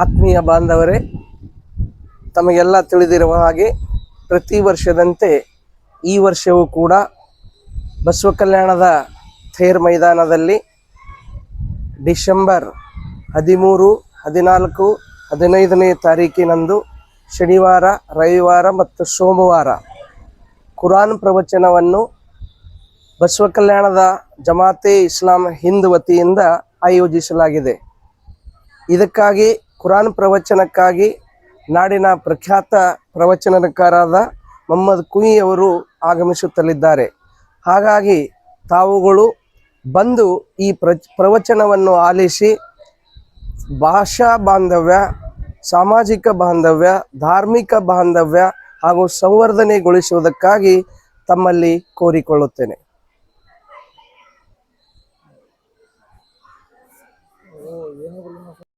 ಆತ್ಮೀಯ ಬಾಂಧವರೇ, ತಮಗೆಲ್ಲ ತಿಳಿದಿರುವ ಹಾಗೆ ಪ್ರತಿ ವರ್ಷದಂತೆ ಈ ವರ್ಷವೂ ಕೂಡ ಬಸವ ಕಲ್ಯಾಣದ ಥೇರ್ ಮೈದಾನದಲ್ಲಿ ಡಿಸೆಂಬರ್ 13, 14, 15ನೇ ತಾರೀಕಿನಂದು ಶನಿವಾರ, ರವಿವಾರ ಮತ್ತು ಸೋಮವಾರ ಕುರಾನ್ ಪ್ರವಚನವನ್ನು ಬಸವ ಕಲ್ಯಾಣದ ಜಮಾತೆ ಇಸ್ಲಾಂ ಹಿಂದ್ ವತಿಯಿಂದ ಆಯೋಜಿಸಲಾಗಿದೆ. ಇದಕ್ಕಾಗಿ ಕುರಾನ್ ಪ್ರವಚನಕ್ಕಾಗಿ ನಾಡಿನ ಪ್ರಖ್ಯಾತ ಪ್ರವಚನಕಾರರಾದ ಮೊಹಮ್ಮದ್ ಕುಯಿ ಅವರು ಆಗಮಿಸುತ್ತಲಿದ್ದಾರೆ. ಹಾಗಾಗಿ ತಾವುಗಳು ಬಂದು ಈ ಪ್ರವಚನವನ್ನು ಆಲಿಸಿ ಭಾಷಾ ಬಾಂಧವ್ಯ, ಸಾಮಾಜಿಕ ಬಾಂಧವ್ಯ, ಧಾರ್ಮಿಕ ಬಾಂಧವ್ಯ ಹಾಗೂ ಸಂವರ್ಧನೆಗೊಳಿಸುವುದಕ್ಕಾಗಿ ತಮ್ಮಲ್ಲಿ ಕೋರಿಕೊಳ್ಳುತ್ತೇನೆ.